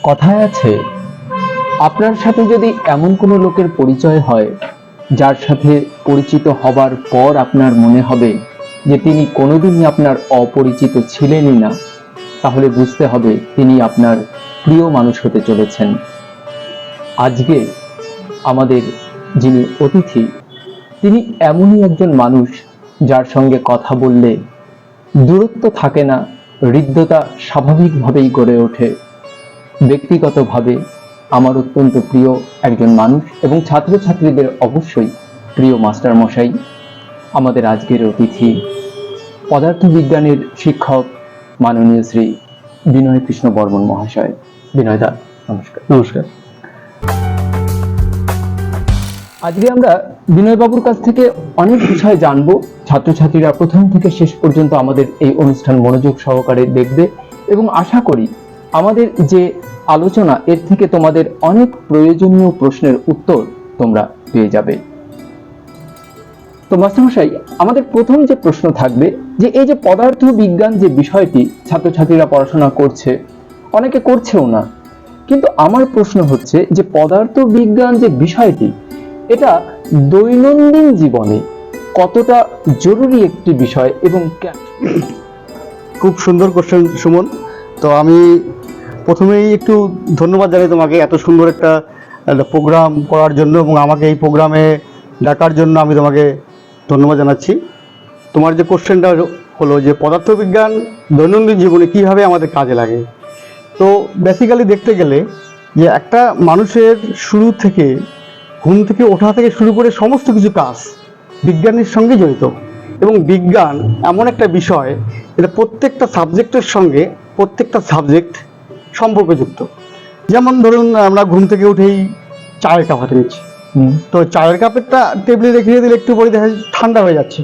কথায় আছে, আপনার সাথে যদি এমন কোনো লোকের পরিচয় হয় যার সাথে পরিচিত হবার পর আপনার মনে হবে যে তিনি কোনোদিনই আপনার অপরিচিত ছিলেনই না, তাহলে বুঝতে হবে তিনি আপনার প্রিয় মানুষ হতে চলেছেন। আজকে আমাদের যিনি অতিথি, তিনি এমনই একজন মানুষ যার সঙ্গে কথা বললে দূরত্ব থাকে না, হৃদ্যতা স্বাভাবিকভাবেই গড়ে ওঠে। ব্যক্তিগতভাবে আমার অত্যন্ত প্রিয় একজন মানুষ এবং ছাত্রছাত্রীদের অবশ্যই প্রিয় মাস্টার মশাই, আমাদের আজকের অতিথি পদার্থবিজ্ঞানের শিক্ষক মাননীয় শ্রী বিনয় কৃষ্ণ বর্মন মহাশয়। বিনয় দা, নমস্কার। নমস্কার। আজকে আমরা বিনয়বাবুর কাছ থেকে অনেক বিষয় জানবো। ছাত্রছাত্রীরা প্রথম থেকে শেষ পর্যন্ত আমাদের এই অনুষ্ঠান মনোযোগ সহকারে দেখবে এবং আশা করি আমাদের যে আলোচনা এর থেকে তোমাদের অনেক প্রয়োজনীয় প্রশ্নের উত্তর তোমরা পেয়ে যাবে। তো মাস্টারমশাই, আমাদের প্রথম যে প্রশ্ন থাকবে যে এই যে পদার্থ বিজ্ঞান যে বিষয়টি ছাত্রছাত্রীরা পড়াশোনা করছে, অনেকে করছেও না, কিন্তু আমার প্রশ্ন হচ্ছে যে পদার্থ বিজ্ঞান যে বিষয়টি, এটা দৈনন্দিন জীবনে কতটা জরুরি একটি বিষয় এবং খুব সুন্দর কোশ্চেন সুমন। তো আমি প্রথমেই একটু ধন্যবাদ জানাই তোমাকে এত সুন্দর একটা প্রোগ্রাম করার জন্য এবং আমাকে এই প্রোগ্রামে ডাকার জন্য আমি তোমাকে ধন্যবাদ জানাচ্ছি। তোমার যে কোশ্চেনটা হলো যে পদার্থবিজ্ঞান দৈনন্দিন জীবনে কীভাবে আমাদের কাজে লাগে, তো বেসিক্যালি দেখতে গেলে যে একটা মানুষের শুরু থেকে ঘুম থেকে ওঠা থেকে শুরু করে সমস্ত কিছু কাজ বিজ্ঞানের সঙ্গে জড়িত। এবং বিজ্ঞান এমন একটা বিষয় যেটা প্রত্যেকটা সাবজেক্টের সঙ্গে প্রত্যেকটা সাবজেক্ট সম্পর্কযুক্ত। যেমন ধরুন আমরা ঘুম থেকে উঠেই চায়ের কাপ হাতে নিচ্ছি, তো চায়ের কাপেরটা টেবিলে রেখে দিলে একটু পরে দেখা ঠান্ডা হয়ে যাচ্ছে,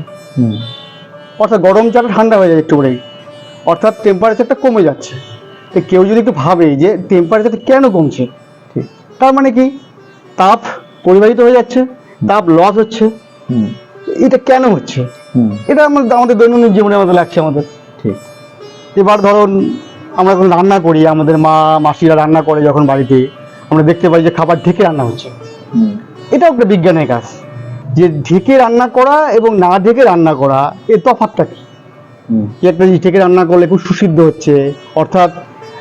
অর্থাৎ গরম চাটা ঠান্ডা হয়ে যায় একটু পরেই, অর্থাৎ টেম্পারেচারটা কমে যাচ্ছে। তো কেউ যদি একটু ভাবে যে টেম্পারেচারটা কেন কমছে, তার মানে কি তাপ পরিবাহিত হয়ে যাচ্ছে, তাপ লস হচ্ছে। এটা কেন হচ্ছে, এটা আমাদের দৈনন্দিন জীবনে আমাদের লাগছে আমাদের। ঠিক। এবার ধরুন আমরা যখন রান্না করি, আমাদের মা মাসিরা রান্না করে যখন বাড়িতে, আমরা দেখতে পাই যে খাবার ঢেকে রান্না হচ্ছে। এটাও একটা বিজ্ঞানের কাজ, যে ঢেকে রান্না করা এবং না ঢেকে রান্না করা এর তফাৎটা কি। একটা জিনিস ঢেকে রান্না করলে খুব সুসিদ্ধ হচ্ছে, অর্থাৎ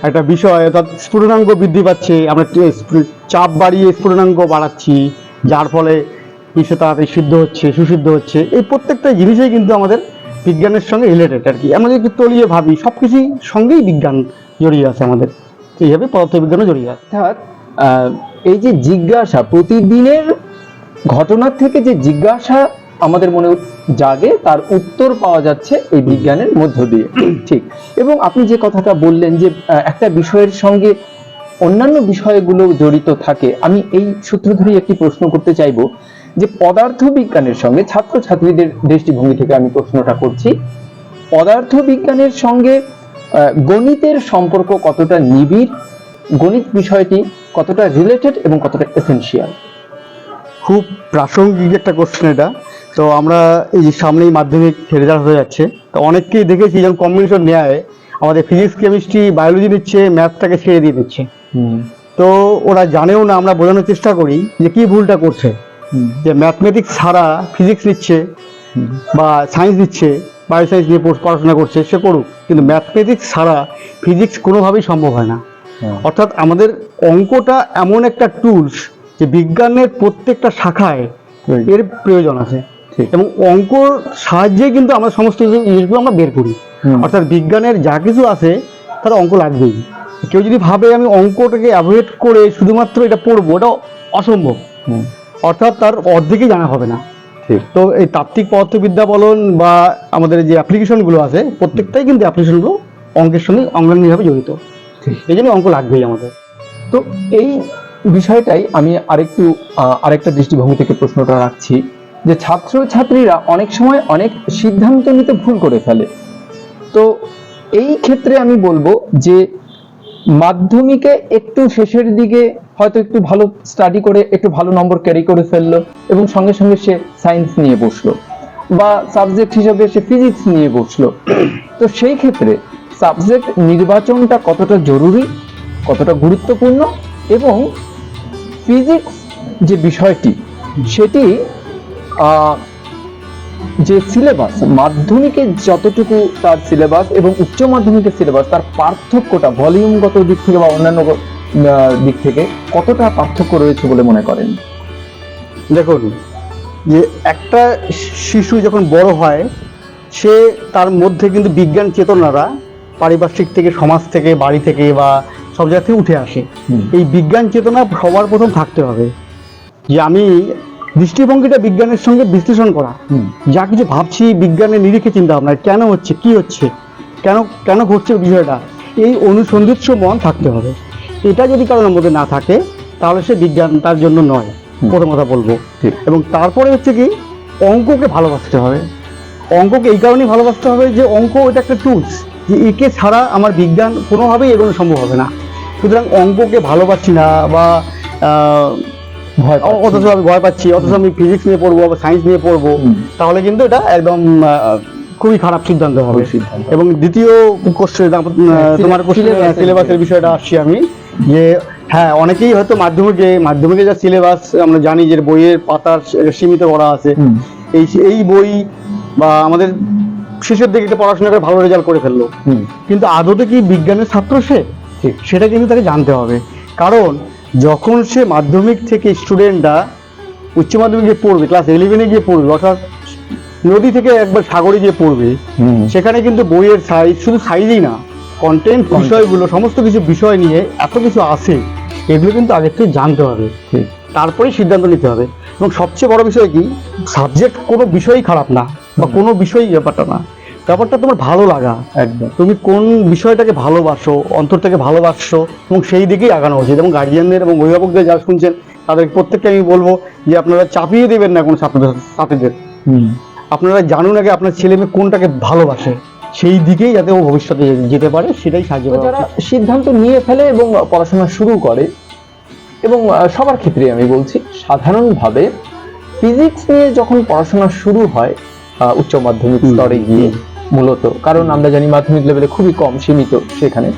একটা বিষয়, অর্থাৎ স্ফুটনাঙ্ক বৃদ্ধি পাচ্ছে, আমরা চাপ বাড়িয়ে স্ফুটনাঙ্ক বাড়াচ্ছি, যার ফলে বিষয় তাড়াতাড়ি সিদ্ধ হচ্ছে, সুসিদ্ধ হচ্ছে। এই প্রত্যেকটা জিনিসই কিন্তু আমাদের বিজ্ঞানের সঙ্গে রিলেটেড আর কি। আমরা যদি তলিয়ে ভাবি সব কিছুর সঙ্গেই বিজ্ঞান জড়িয়ে আছে আমাদের, এইভাবে পদার্থবিজ্ঞানও জড়িয়ে আছে। অর্থাৎ এই যে জিজ্ঞাসা, প্রতিদিনের ঘটনার থেকে যে জিজ্ঞাসা আমাদের মনে জাগে, তার উত্তর পাওয়া যাচ্ছে এই বিজ্ঞানের মধ্য দিয়ে। ঠিক। এবং আপনি যে কথাটা বললেন যে একটা বিষয়ের সঙ্গে অন্যান্য বিষয়গুলো জড়িত থাকে, আমি এই সূত্র ধরেই একটি প্রশ্ন করতে চাইবো যে পদার্থ বিজ্ঞানের সঙ্গে ছাত্রছাত্রীদের দৃষ্টিভঙ্গি থেকে আমি প্রশ্নটা করছি, পদার্থ বিজ্ঞানের সঙ্গে গণিতের সম্পর্ক কতটা নিবিড়, গণিত বিষয়টি কতটা রিলেটেড এবং কতটা এসেনশিয়াল? খুব প্রাসঙ্গিক একটা কোশ্চেন এটা। তো আমরা এই যে সামনেই মাধ্যমিক রেজাল্ট হয়ে যাচ্ছে, তো অনেককেই দেখেছি যখন কম্বিনেশন নেয় আমাদের ফিজিক্স কেমিস্ট্রি বায়োলজি নিচ্ছে, ম্যাথটাকে ছেড়ে দিয়ে দিচ্ছে। তো ওরা জানেও না, আমরা বোঝানোর চেষ্টা করি যে কি ভুলটা করছে, যে ম্যাথমেটিক্স ছাড়া ফিজিক্স নিচ্ছে বা সায়েন্স নিচ্ছে, বায়ো সায়েন্স নিয়ে পড়াশোনা করছে, সে করুক, কিন্তু ম্যাথমেটিক্স ছাড়া ফিজিক্স কোনোভাবেই সম্ভব হয় না। অর্থাৎ আমাদের অঙ্কটা এমন একটা টুলস যে বিজ্ঞানের প্রত্যেকটা শাখায় এর প্রয়োজন আছে, এবং অঙ্কর সাহায্যে কিন্তু আমরা সমস্ত জিনিসগুলো আমরা বের করি। অর্থাৎ বিজ্ঞানের যা কিছু আছে তার অঙ্ক লাগবেই। কেউ যদি ভাবে আমি অঙ্কটাকে অ্যাভয়েড করে শুধুমাত্র এটা পড়বো, এটা অসম্ভব। অর্থাৎ তার অর্ধেকই জানা হবে না। তো এই তাত্ত্বিক পদার্থবিদ্যা বলুন বা আমাদের যে অ্যাপ্লিকেশনগুলো আছে, প্রত্যেকটাই কিন্তু অ্যাপ্লিকেশনগুলো অঙ্কের সঙ্গে অঙ্গাঙ্গিভাবে জড়িত। এই জন্য অঙ্ক লাগবেই আমাদের। তো এই বিষয়টাই আমি আরেকটা দৃষ্টিভঙ্গি থেকে প্রশ্নটা রাখছি যে ছাত্রছাত্রীরা অনেক সময় অনেক সিদ্ধান্ত নিতে ভুল করে ফেলে। তো এই ক্ষেত্রে আমি বলবো যে মাধ্যমিকে একটু শেষের দিকে হয়তো একটু ভালো স্টাডি করে একটু ভালো নম্বর ক্যারি করে ফেললো এবং সঙ্গে সঙ্গে সে সায়েন্স নিয়ে বসলো, বা সাবজেক্ট হিসেবে সে ফিজিক্স নিয়ে বসলো। তো সেই ক্ষেত্রে সাবজেক্ট নির্বাচনটা কতটা জরুরি কতটা গুরুত্বপূর্ণ এবং ফিজিক্স যে বিষয়টি সেটি যে সিলেবাস, মাধ্যমিকের যতটুকু তার সিলেবাস এবং উচ্চ মাধ্যমিকের সিলেবাস, তার পার্থক্যটা ভলিউমগত দিক থেকে বা অন্যান্য দিক থেকে কতটা পার্থক্য রয়েছে বলে মনে করেন? দেখুন, যে একটা শিশু যখন বড় হয়, সে তার মধ্যে কিন্তু বিজ্ঞান চেতনারা পারিপার্শ্বিক থেকে, সমাজ থেকে, বাড়ি থেকে বা সব জায়গা থেকে উঠে আসে। এই বিজ্ঞান চেতনা সবার প্রথম থাকতে হবে, যে আমি দৃষ্টিভঙ্গিটা বিজ্ঞানের সঙ্গে বিশ্লেষণ করা, যা কিছু ভাবছি বিজ্ঞানের নিরিখে চিন্তা ভাবনা, কেন হচ্ছে, কি হচ্ছে, কেন কেন ঘটছে বিষয়টা, এই অনুসন্ধিৎস মন থাকতে হবে। এটা যদি কারোর মধ্যে না থাকে তাহলে সে বিজ্ঞান তার জন্য নয়, প্রথম কথা বলবো। এবং তারপরে হচ্ছে কি, অঙ্ককে ভালোবাসতে হবে। অঙ্ককে এই কারণেই ভালোবাসতে হবে যে অঙ্ক এটা একটা টুলস, যে একে ছাড়া আমার বিজ্ঞান কোনোভাবেই এগোনো সম্ভব হবে না। সুতরাং অঙ্ককে ভালোবাসি না বা অথচ আমি ভয় পাচ্ছি, অথচ আমি ফিজিক্স নিয়ে পড়বো বা সায়েন্স নিয়ে পড়বো, তাহলে কিন্তু এটা একদম খুবই খারাপ সিদ্ধান্ত হবে। এবং দ্বিতীয় কোশ্চেন, তোমার সিলেবাসের বিষয়টা আসছি আমি, যে হ্যাঁ, অনেকেই হয়তো মাধ্যমিকে যা সিলেবাস আমরা জানি যে বইয়ের পাতার সীমিত করা আছে, এই বই বা আমাদের শেষের দিকে একটা পড়াশোনা করে ভালো রেজাল্ট করে ফেললো, কিন্তু আদতে কি বিজ্ঞানের ছাত্র সে? সেটা কিন্তু তাকে জানতে হবে। কারণ যখন সে মাধ্যমিক থেকে স্টুডেন্টরা উচ্চ মাধ্যমিকে পড়বে, ক্লাস 11-এ গিয়ে পড়বে, অর্থাৎ নদী থেকে একবার সাগরে গিয়ে পড়বে, সেখানে কিন্তু বইয়ের সাইজ, শুধু সাইজই না, কন্টেন্ট, বিষয়গুলো, সমস্ত কিছু বিষয় নিয়ে এত কিছু আছে, এগুলো কিন্তু আগে থেকে জানতে হবে, তারপরেই সিদ্ধান্ত নিতে হবে। এবং সবচেয়ে বড় বিষয় কি, সাবজেক্ট কোনো বিষয়ই খারাপ না বা কোনো বিষয়ই ব্যাপারটা না, ব্যাপারটা তোমার ভালো লাগা, একদম তুমি কোন বিষয়টাকে ভালোবাসো, অন্তর থেকে ভালোবাসো, এবং সেই দিকেই আগানো উচিত। এবং গার্জিয়ানদের এবং অভিভাবকদের যারা শুনছেন তাদের প্রত্যেককে আমি বলবো যে আপনারা চাপিয়ে দেবেন না কোনো ছাত্রদের, আপনারা জানুন আগে আপনার ছেলে মেয়ে কোনটাকে ভালোবাসে, সেই দিকেই যাতে ও ভবিষ্যতে যেতে পারে সেটাই সাহায্য করা। যারা সিদ্ধান্ত নিয়ে ফেলে এবং পড়াশোনা শুরু করে, এবং সবার ক্ষেত্রে আমি বলছি, সাধারণভাবে ফিজিক্স নিয়ে যখন পড়াশোনা শুরু হয় উচ্চ মাধ্যমিক স্তরে গিয়ে, মূলত কারণ আমরা জানি মাধ্যমিক লেভেলে খুবই কম, সীমিত, সেখানে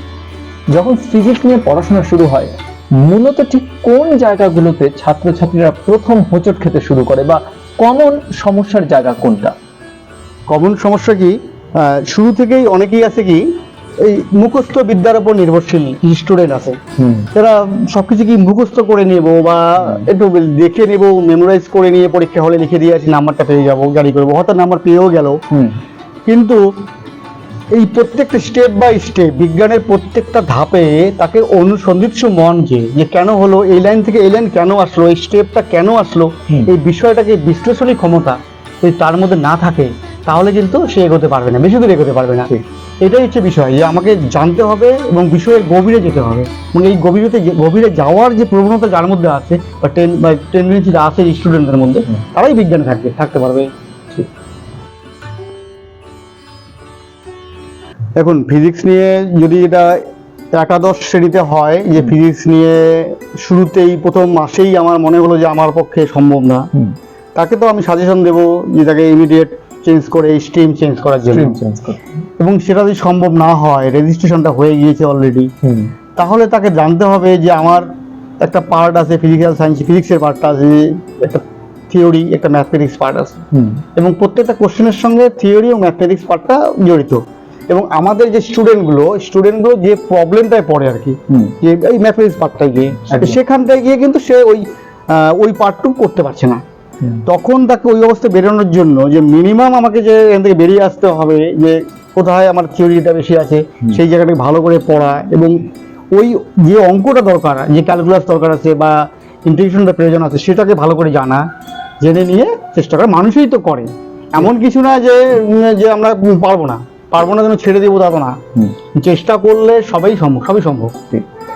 যখন ফিজিক্স নিয়ে পড়াশোনা শুরু হয়, মূলত ঠিক কোন জায়গাগুলোতে ছাত্রছাত্রীরা প্রথম হোঁচট খেতে শুরু করে বা কমন সমস্যার জায়গা কোনটা? কমন সমস্যা কি, শুরু থেকেই অনেকেই আছে কি, এই মুখস্থ বিদ্যার উপর নির্ভরশীল স্টুডেন্ট আছে, তারা সবকিছু কি মুখস্থ করে নেব বা একটু দেখে নেব, মেমোরাইজ করে নিয়ে পরীক্ষা হলে লিখে দিয়ে আসি, নাম্বারটা পেয়ে যাবো, গাড়ি করবো, হয়তো নাম্বার পেয়েও গেল। কিন্তু এই প্রত্যেকটা স্টেপ বাই স্টেপ বিজ্ঞানের প্রত্যেকটা ধাপে তাকে অনুসন্ধিৎস মন, যে কেন হলো, এই লাইন থেকে এই লাইন কেন আসলো, এই স্টেপটা কেন আসলো, এই বিষয়টাকে বিশ্লেষণী ক্ষমতা যদি তার মধ্যে না থাকে, তাহলে কিন্তু সে এগোতে পারবে না, বেশি দূর এগোতে পারবে না। এটাই হচ্ছে বিষয়, যে আমাকে জানতে হবে এবং বিষয়ের গভীরে যেতে হবে। এবং এই গভীরে যাওয়ার যে প্রবণতা যার মধ্যে আছে বা টেন্ডেন্সি আছে স্টুডেন্টদের মধ্যে, তারাই বিজ্ঞানে থাকতে পারবে। এখন ফিজিক্স নিয়ে যদি এটা একাদশ শ্রেণীতে হয়, যে ফিজিক্স নিয়ে শুরুতেই প্রথম মাসেই আমার মনে হলো যে আমার পক্ষে সম্ভব না, তাকে তো আমি সাজেশন দেবো যে তাকে ইমিডিয়েট চেঞ্জ করে স্ট্রিম চেঞ্জ করার জন্য। এবং সেটা যদি সম্ভব না হয়, রেজিস্ট্রেশনটা হয়ে গিয়েছে অলরেডি, তাহলে তাকে জানতে হবে যে আমার একটা পার্ট আছে ফিজিক্যাল সায়েন্স, ফিজিক্সের পার্টটা আছে, একটা থিওরি, একটা ম্যাথমেটিক্স পার্ট আছে, এবং প্রত্যেকটা কোশ্চেনের সঙ্গে থিওরি এবং ম্যাথমেটিক্স পার্টটা জড়িত। এবং আমাদের যে স্টুডেন্টগুলো যে প্রবলেমটায় পড়ে আর কি, যে এই ম্যাথমেটিক্স পার্টটাই গিয়ে, সেখানটায় গিয়ে কিন্তু সে ওই পার্টটুকু করতে পারছে না, তখন তাকে ওই অবস্থায় বেরোনোর জন্য যে মিনিমাম আমাকে যে এখান থেকে বেরিয়ে আসতে হবে, যে কোথায় আমার থিওরিটা বেশি আছে, সেই জায়গাটাকে ভালো করে পড়া, এবং ওই যে অঙ্কটা দরকার, যে ক্যালকুলাস দরকার আছে বা ইন্টিগ্রেশনটা প্রয়োজন আছে, সেটাকে ভালো করে জেনে নিয়ে চেষ্টা করা। মানুষই তো করে, এমন কিছু না যে আমরা পারবো না যেন ছেড়ে দেবো, তা তো না, চেষ্টা করলে সবই সম্ভব,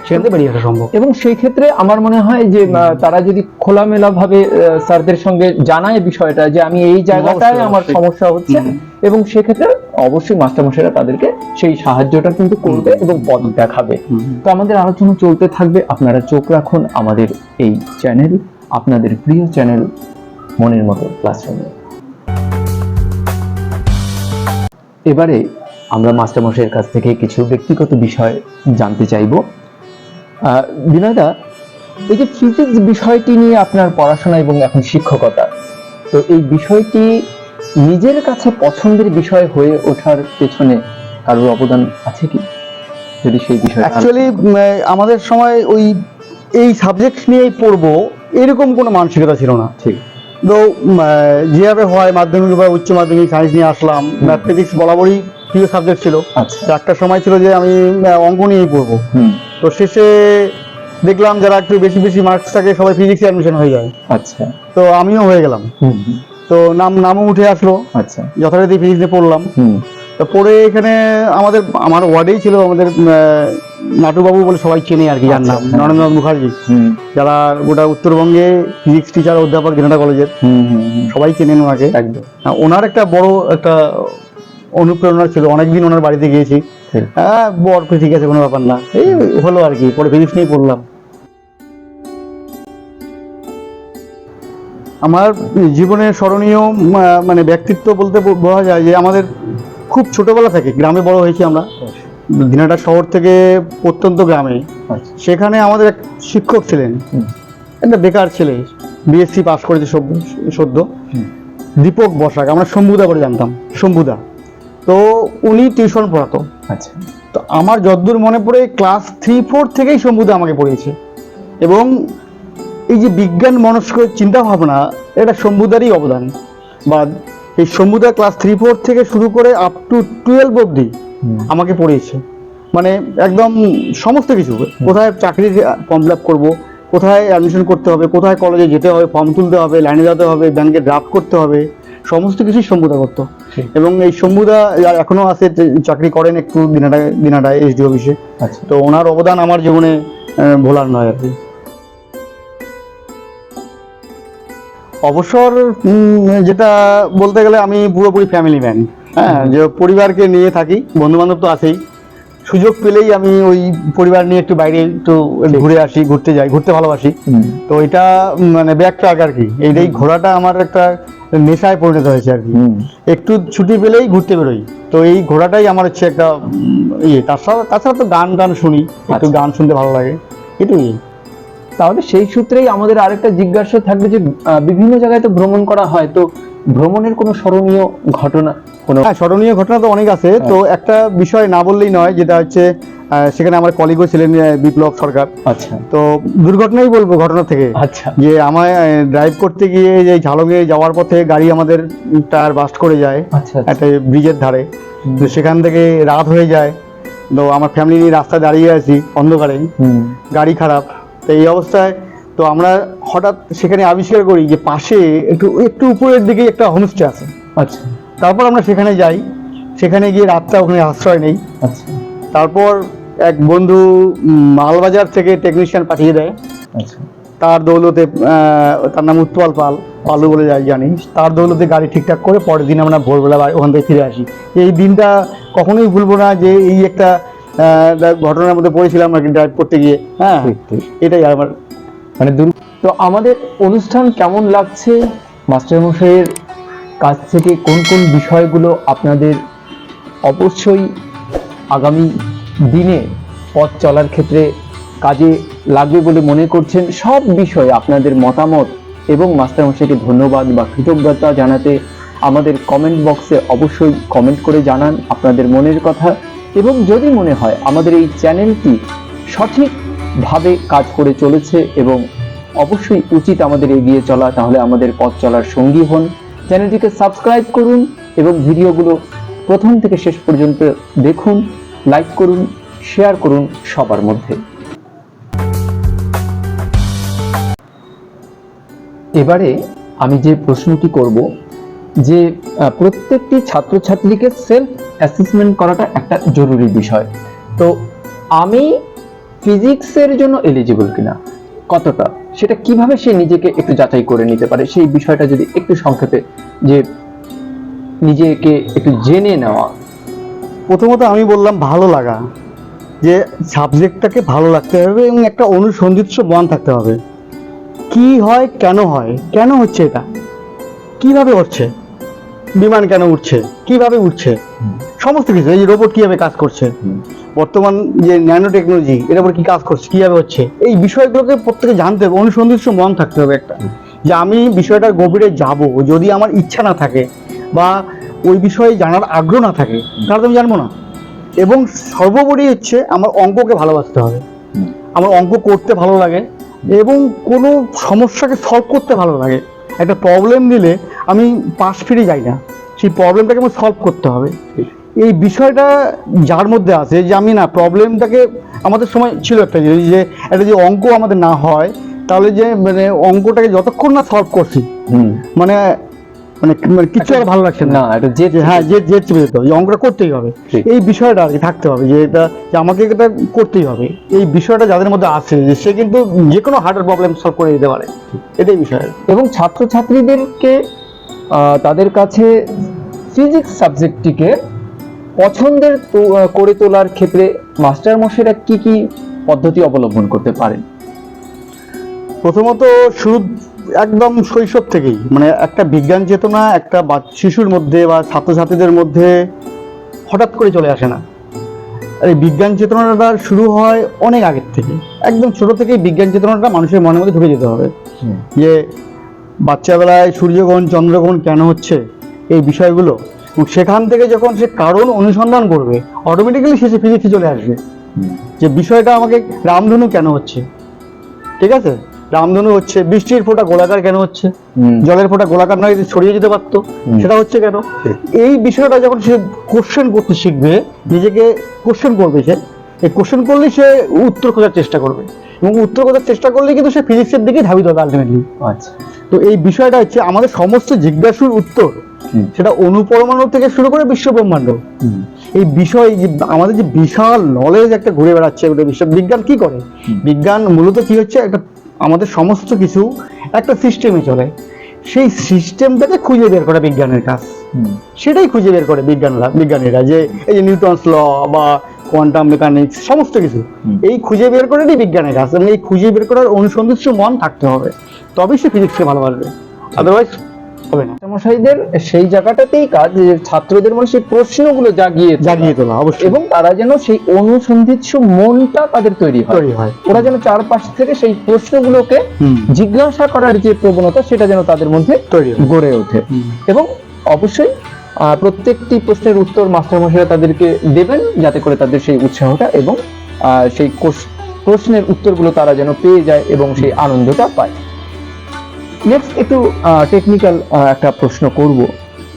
সেখান থেকে বেরিয়ে আসা সম্ভব। এবং সেই ক্ষেত্রে আমার মনে হয় যে তারা যদি খোলামেলা ভাবে স্যারদের সঙ্গে জানায় বিষয়টা, যে আমি এই জায়গাটায় আমার সমস্যা হচ্ছে, এবং সেক্ষেত্রে অবশ্যই মাস্টারমশাইরা তাদেরকে সেই সাহায্যটা কিন্তু করবে এবং পথ দেখাবে। তো আমাদের আলোচনা চলতে থাকবে, আপনারা চোখ রাখুন আমাদের এই চ্যানেল, আপনাদের প্রিয় চ্যানেল মনের মতো ক্লাসরুমে। এবারে আমরা মাস্টারমশাইয়ের কাছ থেকে কিছু ব্যক্তিগত বিষয় জানতে চাইব। বিনয়দা, এই যে ফিজিক্স বিষয়টি নিয়ে আপনার পড়াশোনা এবং এখন শিক্ষকতা, তো এই বিষয়টি নিজের কাছে পছন্দের বিষয় হয়ে ওঠার পেছনে কারোর অবদান আছে কি, যদি সেই বিষয় অ্যাকচুয়ালি আমাদের সময় ওই এই সাবজেক্ট নিয়েই পড়বো এরকম কোনো মানসিকতা ছিল না। ঠিক। তো যেভাবে হয় মাধ্যমিক বা উচ্চ মাধ্যমিক সায়েন্স নিয়ে আসলাম, ম্যাথমেটিক্স বরাবরই প্রিয় সাবজেক্ট ছিল। আচ্ছা। তো একটা সময় ছিল যে আমি অঙ্ক নিয়েই পড়বো। তো শেষে দেখলাম যারা একটু বেশি বেশি মার্কস থাকে সবাই ফিজিক্সে অ্যাডমিশন হয়ে যায়। আচ্ছা। তো আমিও হয়ে গেলাম। তো নামও উঠে আসলো। আচ্ছা। যথারীতি ফিজিক্স নিয়ে পড়লাম। তো পরে এখানে আমার ওয়ার্ডেই ছিল আমাদের নাটুবাবু বলে সবাই চেনে আর কি, যার নাম নরেন্দ্রনাথ মুখার্জি, যারা গোটা উত্তরবঙ্গে ফিজিক্স টিচার অধ্যাপক দিনাটা কলেজের, সবাই চেনেন ওনাকে। একদম। ওনার একটা বড় একটা অনুপ্রেরণা ছিল, অনেকদিন ওনার বাড়িতে গিয়েছি। হ্যাঁ বর ঠিক আছে কোনো ব্যাপার না, এই হলো আর কি। পরে ফিজিক্স নিয়ে পড়লাম। আমার জীবনের স্মরণীয় মানে ব্যক্তিত্ব বলতে বলা যায় যে আমাদের খুব ছোটবেলা থেকে গ্রামে বড় হয়েছি আমরা, দিনাটা শহর থেকে প্রত্যন্ত গ্রামে। সেখানে আমাদের এক শিক্ষক ছিলেন, একটা বেকার ছেলে, বিএসসি পাস করেছে সদ্য, দীপক বসাক, আমরা শম্ভুদা করে জানতাম, শম্ভুদা। তো উনি টিউশন পড়াতো। আচ্ছা। তো আমার যতদূর মনে পড়ে ক্লাস 3-4 থেকেই শম্ভুদা আমাকে পড়িয়েছে। এবং এই যে বিজ্ঞান মনস্ক চিন্তা ভাবনা, এটা শম্ভুদারই অবদান। বা এই শম্ভুদা ক্লাস 3-4 থেকে শুরু করে আপ টু 12 অবধি আমাকে পড়িয়েছে। মানে একদম সমস্ত কিছু, কোথায় চাকরির ফর্ম ফিল আপ করবো, কোথায় অ্যাডমিশন করতে হবে, কোথায় কলেজে যেতে হবে, ফর্ম তুলতে হবে, লাইনে যেতে হবে, ব্যাংকে ড্রাফট করতে হবে, সমস্ত কিছুই শম্ভুদা করতো। এবং এই শম্ভুদা এখনো আছে, চাকরি করেন একটু দিনাটায় এসডি অফিসে। তো ওনার অবদান আমার জীবনে ভোলার নয় আর কি। অবসর যেটা বলতে গেলে আমি পুরোপুরি ফ্যামিলি ম্যান। হ্যাঁ, যে পরিবারকে নিয়ে থাকি, বন্ধু বান্ধব তো আছেই, সুযোগ পেলেই আমি ওই পরিবার নিয়ে একটু বাইরে একটু ঘুরে আসি, ঘুরতে যাই, ঘুরতে ভালোবাসি। তো এটা মানে ব্যাকপ্যাক আর কি, এইটাই ঘোরাটা আমার একটা নেশায় পরিণত হয়েছে আর কি। একটু ছুটি পেলেই ঘুরতে বেরোই। তো এই ঘোরাটাই আমার হচ্ছে একটা ইয়ে। তাছাড়া তো গান শুনি, একটু গান শুনতে ভালো লাগে, এটুকুই। তাহলে সেই সূত্রেই আমাদের আরেকটা জিজ্ঞাসা থাকবে যে বিভিন্ন জায়গায় তো ভ্রমণ করা হয়, তো ভ্রমণের কোনো স্মরণীয় ঘটনা? হ্যাঁ, স্মরণীয় ঘটনা তো অনেক আছে। তো একটা বিষয় না বললেই নয়, যেটা হচ্ছে সেখানে আমার কলিগও ছিলেন বিপ্লব সরকার। আচ্ছা। তো দুর্ঘটনাই বলবো ঘটনা থেকে। আচ্ছা। যে আমায় ড্রাইভ করতে গিয়ে যে ঝালংয়ে যাওয়ার পথে গাড়ি আমাদের টায়ার বাস্ট করে যায় একটা ব্রিজের ধারে। তো সেখান থেকে রাত হয়ে যায়। তো আমার ফ্যামিলি নিয়ে রাস্তায় দাঁড়িয়ে আছি অন্ধকারে, গাড়ি খারাপ। তো এই অবস্থায় তো আমরা হঠাৎ সেখানে আবিষ্কার করি যে পাশে একটু উপরের দিকে একটা হোমস্টে আছে। আচ্ছা। তারপর আমরা সেখানে যাই, সেখানে গিয়ে রাতটা ওখানে আশ্রয় নেই। আচ্ছা। তারপর এক বন্ধু মালবাজার থেকে টেকনিশিয়ান পাঠিয়ে দেয়। আচ্ছা। তার দৌলতে, তার নাম উৎপল পাল, পালু বলে জানি, তার দৌলতে গাড়ি ঠিকঠাক করে পরের দিন আমরা ভোরবেলা ওখান থেকে ফিরে আসি। এই দিনটা কখনোই ভুলবো না, যে এই একটা ঘটনার মধ্যে পড়েছিলাম আর কি ড্রাইভ করতে গিয়ে। হ্যাঁ, এটাই আমার মানে তো আমাদের অনুষ্ঠান কেমন লাগছে, মাস্টারমশাইয়ের কাছ থেকে কোন কোন বিষয়গুলো আপনাদের অবশ্যই আগামী দিনে পথ চলার ক্ষেত্রে কাজে লাগবে বলে মনে করছেন, সব বিষয়ে আপনাদের মতামত এবং মাস্টারমশাইকে ধন্যবাদ বা কৃতজ্ঞতা জানাতে আমাদের কমেন্ট বক্সে অবশ্যই কমেন্ট করে জানান আপনাদের মনের কথা। এবং যদি মনে হয় আমাদের এই চ্যানেলটি সঠিকভাবে কাজ করে চলেছে এবং অবশ্যই উচিত আমাদের এগিয়ে চলা, তাহলে আমাদের পথ চলার সঙ্গী হন। চ্যানেলটিকে সাবস্ক্রাইব করুন এবং ভিডিওগুলো প্রথম থেকে শেষ পর্যন্ত দেখুন, লাইক করুন, শেয়ার করুন সবার মধ্যে। এবারে আমি যে প্রশ্নটি করব, যে প্রত্যেকটি ছাত্রছাত্রীকে সেলফ অ্যাসেসমেন্ট করাটা একটা জরুরি বিষয়। তো আমি ফিজিক্সের জন্য এলিজিবল কিনা, কতটা, সেটা কিভাবে সে নিজেকে একটু যাচাই করে নিতে পারে, সেই বিষয়টা যদি একটু সংক্ষেপে, যে নিজেকে একটু জেনে নেওয়া। প্রথমত আমি বললাম ভালো লাগা, যে সাবজেক্টটাকে ভালো লাগতে হবে এবং একটা অনুসন্ধিৎস মন থাকতে হবে। কি হয়, কেন হচ্ছে, এটা কিভাবে হচ্ছে, বিমান কেন উঠছে, কিভাবে উঠছে, সমস্ত কিছু, এই রোবট কিভাবে কাজ করছে, বর্তমান যে ন্যানো টেকনোলজি এর উপর কি কাজ করছে, কিভাবে হচ্ছে, এই বিষয়গুলোকে প্রত্যেকে জানতে হবে, অনুসন্ধিৎস মন থাকতে হবে একটা, যে আমি বিষয়টার গভীরে যাব, যদি আমার ইচ্ছা না থাকে বা ওই বিষয়ে জানার আগ্রহ না থাকে তাহলে তো আমি জানবো না। এবং সর্বোপরি হচ্ছে আমার অঙ্ককে ভালোবাসতে হবে, আমার অঙ্ক করতে ভালো লাগে এবং কোনো সমস্যাকে সলভ করতে ভালো লাগে। একটা প্রবলেম দিলে আমি পাশ ফিরে যাই না, সেই প্রবলেমটাকে আমার সলভ করতে হবে। এই বিষয়টা যার মধ্যে আছে, যে আমি না প্রবলেমটাকে, আমাদের সময় ছিল একটা জিনিস যে একটা যে অঙ্ক আমাদের না হয় তাহলে যে মানে অঙ্কটাকে যতক্ষণ না সলভ করছি মানে মানে মানে কিছু আর ভালো লাগছে না, এটা যে হ্যাঁ জেদ চেপে যেতে হবে, যে অঙ্কটা করতেই হবে, এই বিষয়টা আর কি থাকতে হবে, যে এটা যে আমাকে এটা করতেই হবে। এই বিষয়টা যাদের মধ্যে আছে যে সে কিন্তু যে কোনো হার্ডের প্রবলেম সলভ করে দিতে পারে, এটাই বিষয়। এবং ছাত্রছাত্রীদেরকে তাদের কাছে ফিজিক্স সাবজেক্টটিকে পছন্দের করে তোলার ক্ষেত্রে মাস্টারমশাইরা কি কি পদ্ধতি অবলম্বন করতে পারেন? প্রথমত শুরু একদম শৈশব থেকেই মানে একটা বিজ্ঞান চেতনা একটা শিশুর মধ্যে বা ছাত্রছাত্রীদের মধ্যে হঠাৎ করে চলে আসে না। আর এই বিজ্ঞান চেতনাটা শুরু হয় অনেক আগের থেকে, একদম ছোট থেকেই বিজ্ঞান চেতনাটা মানুষের মনের মধ্যে ঢুকে যেতে হবে, যে বাচ্চাবেলায় সূর্যগ্রহণ চন্দ্রগ্রহণ কেন হচ্ছে, এই বিষয়গুলো সেখান থেকে যখন সে কারণ অনুসন্ধান করবে অটোমেটিক্যালি শেষে ফিজিক্সে চলে আসবে, যে বিষয়টা আমাকে রামধনু কেন হচ্ছে, ঠিক আছে, রামধনু হচ্ছে, বৃষ্টির ফোঁটা গোলাকার কেন হচ্ছে, জলের ফোঁটা গোলাকার নয় ছড়িয়ে যেতে পারতো, সেটা হচ্ছে কেন। এই বিষয়টা যখন সে কোশ্চেন করতে শিখবে, নিজেকে কোশ্চেন করবে, সে এই কোশ্চেন করলেই সে উত্তর খোঁজার চেষ্টা করবে, এবং উত্তর খোঁজার চেষ্টা করলে কিন্তু সে ফিজিক্সের দিকে ধাবিত হবে আলটিমেটলি। আচ্ছা, তো এই বিষয়টা হচ্ছে আমাদের সমস্ত জিজ্ঞাসুর উত্তর, সেটা অনুপরমাণু থেকে শুরু করে বিশ্ব ব্রহ্মাণ্ড, এই বিষয় যে আমাদের যে বিশাল নলেজ একটা ঘুরে বেড়াচ্ছে ওটা বিশ্ব বিজ্ঞান কি করে, বিজ্ঞান মূলত কি হচ্ছে, একটা আমাদের সমস্ত কিছু একটা সিস্টেমে চলে, সেই সিস্টেমটাকে খুঁজে বের করা বিজ্ঞানের কাজ, সেটাই খুঁজে বের করে বিজ্ঞানীরা, যে এই যে নিউটনস ল বা কোয়ান্টাম মেকানিক্স সমস্ত কিছু এই খুঁজে বের করারই বিজ্ঞানের কাজ, এবং এই খুঁজে বের করার অনুসন্ধিৎস মন থাকতে হবে, তবেই সে ফিজিক্সকে ভালোবাসবে, আদারওয়াইজ হবে না। মাস্টারমশাইদের সেই জায়গাটাতেই কাজ, যে ছাত্রদের মনে সেই প্রশ্নগুলো জাগিয়ে তোলা অবশ্যই, এবং তারা যেন সেই অনুসন্ধিৎস মনটা তাদের তৈরি হয়, ওরা যেন চারপাশ থেকে সেই প্রশ্নগুলোকে জিজ্ঞাসা করার যে প্রবণতা সেটা যেন তাদের মধ্যে গড়ে ওঠে। এবং অবশ্যই প্রত্যেকটি প্রশ্নের উত্তর মাস্টারমশাইরা তাদেরকে দেবেন, যাতে করে তাদের সেই উৎসাহটা এবং সেই প্রশ্নের উত্তরগুলো তারা যেন পেয়ে যায় এবং সেই আনন্দটা পায়। নেক্সট একটু টেকনিক্যাল একটা প্রশ্ন করব,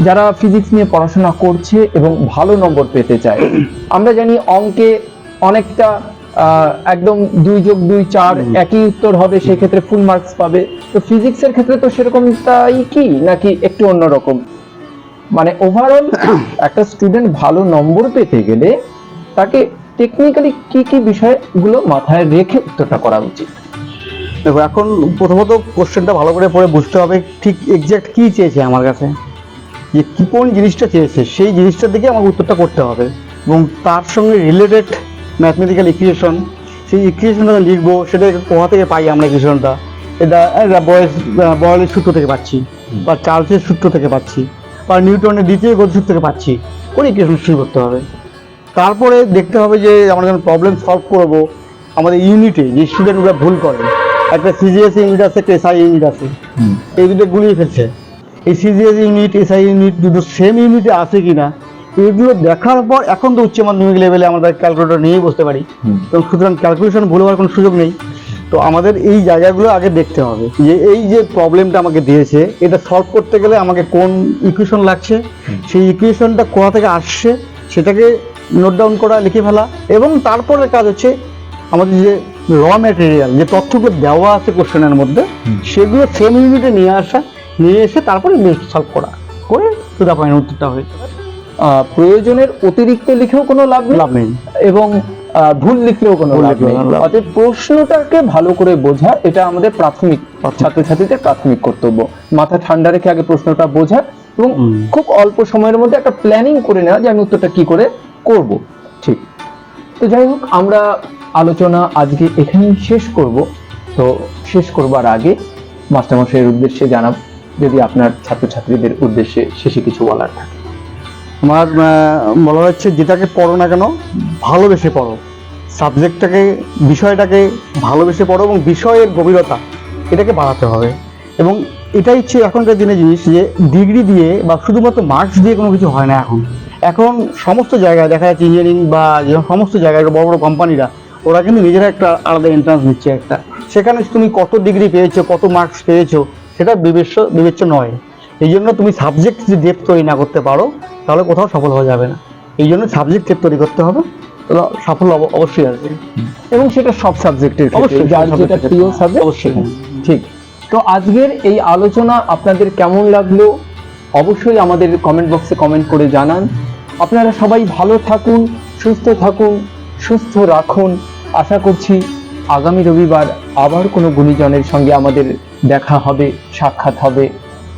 যারা ফিজিক্স নিয়ে পড়াশোনা করছে এবং ভালো নম্বর পেতে চায়, আমরা জানি অঙ্কে অনেকটা একদম 2+2=4 একই উত্তর হবে, সেক্ষেত্রে ফুল মার্কস পাবে। তো ফিজিক্সের ক্ষেত্রে তো সেরকমটাই কি, নাকি একটু অন্যরকম? মানে ওভারঅল একটা স্টুডেন্ট ভালো নম্বর পেতে গেলে তাকে টেকনিক্যালি কি কি বিষয়গুলো মাথায় রেখে উত্তরটা করা উচিত? দেখো, এখন প্রথমত কোশ্চেনটা ভালো করে পড়ে বুঝতে হবে ঠিক এক্স্যাক্ট কি চেয়েছে আমার কাছে, যে কি কোন জিনিসটা চেয়েছে, সেই জিনিসটার দিকে আমার উত্তরটা করতে হবে, এবং তার সঙ্গে রিলেটেড ম্যাথমেটিক্যাল ইকুয়েশন, সেই ইকুয়েশনটা লিখবো, সেটা কোথা থেকে পাই আমরা ইকুয়েশনটা, এটা বয়েলের সূত্র থেকে পাচ্ছি, বা চার্লসের সূত্র থেকে পাচ্ছি, বা নিউটনের দ্বিতীয় গতিসূত্র থেকে পাচ্ছি, কোন ইকুয়েশন শুরু করতে হবে। তারপরে দেখতে হবে যে আমরা যখন প্রবলেম সলভ করবো, আমাদের ইউনিটে যে স্টুডেন্টগুলো ভুল করে, একটা সিজিএস ইউনিট আছে, একটা এসআই ইউনিট আছে, এই দুটো গুলিয়ে ফেলছে, এই সিজিএস ইউনিট এসআই ইউনিট দুটো সেম ইউনিটে আছে কিনা, এগুলো দেখার পর এখন তো উচ্চ মাধ্যমিক লেভেলে আমরা ক্যালকুলেটর নিয়েই বসতে পারি, এবং সুতরাং ক্যালকুলেশন ভুল হওয়ার কোনো সুযোগ নেই। তো আমাদের এই জায়গাগুলো আগে দেখতে হবে, যে এই যে প্রবলেমটা আমাকে দিয়েছে এটা সলভ করতে গেলে আমাকে কোন ইকুয়েশন লাগছে, সেই ইকুয়েশনটা কোথা থেকে আসছে সেটাকে নোট ডাউন করা, লিখে ফেলা, এবং তারপরে কাজ হচ্ছে আমাদের যে র ম্যাটেরিয়াল, যে তথ্যগুলো দেওয়া আছে কোশ্চেনের মধ্যে, সেগুলো সেম ইউনিটে নিয়ে এসে তারপরে সলভ করা, করে টু দা পয়েন্ট উত্তরটা হয়ে যাবে। প্রয়োজনের অতিরিক্ত লিখেও কোনো লাভ নেই এবং ভুল লিখলেও কোনো লাভ নেই। অতএব প্রশ্নটাকে ভালো করে বোঝা, এটা আমাদের প্রাথমিক ছাত্রছাত্রীদের প্রাথমিক কর্তব্য। মাথা ঠান্ডা রেখে আগে প্রশ্নটা বোঝা এবং খুব অল্প সময়ের মধ্যে একটা প্ল্যানিং করে নেওয়া যে আমি উত্তরটা কি করে করব। ঠিক, তো যাই হোক, আমরা আলোচনা আজকে এখানেই শেষ করব। তো শেষ করবার আগে মাস্টারমশাইয়ের উদ্দেশ্যে জানাব যদি আপনার ছাত্রছাত্রীদের উদ্দেশ্যে শেষে কিছু বলার থাকে। আমার বলা হচ্ছে, যেটাকে পড়ো না কেন ভালোবেসে পড়ো, সাবজেক্টটাকে, বিষয়টাকে ভালোবেসে পড়ো এবং বিষয়ের গভীরতা এটাকে বাড়াতে হবে। এবং এটাই হচ্ছে এখনকার দিনে জিনিস, যে ডিগ্রি দিয়ে বা শুধুমাত্র মার্কস দিয়ে কোনো কিছু হয় না। এখন সমস্ত জায়গায় দেখা যাচ্ছে ইঞ্জিনিয়ারিং বা সমস্ত জায়গায় বড় বড় কোম্পানিরা ওরা কিন্তু নিজেরা একটা আলাদা এন্ট্রান্স নিচ্ছে একটা, সেখানে তুমি কত ডিগ্রি পেয়েছো, কত মার্কস পেয়েছো সেটা বিবেচ্য নয়। এই জন্য তুমি সাবজেক্ট যদি ডেপথ তৈরি না করতে পারো তাহলে কোথাও সফল হওয়া যাবে না। এই জন্য সাবজেক্ট ডেপথ তৈরি করতে হবে, তাহলে সাফল্য অবশ্যই আসবে। এবং সেটা সব সাবজেক্টের অবশ্যই, যার সব যেটা subject-এর প্রিয় সাবজেক্ট অবশ্যই। ঠিক। তো আজকের এই আলোচনা আপনাদের কেমন লাগলো অবশ্যই আমাদের কমেন্ট বক্সে কমেন্ট করে জানান। আপনারা সবাই ভালো থাকুন, সুস্থ থাকুন, সুস্থ রাখুন। আশা করছি আগামী রবিবার আবার কোনো গুণীজনের সঙ্গে আমাদের দেখা হবে, সাক্ষাৎ হবে।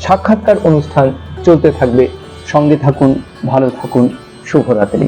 সাক্ষাৎকার অনুষ্ঠান চলতে থাকবে। সঙ্গে থাকুন, ভালো থাকুন, শুভরাত্রি।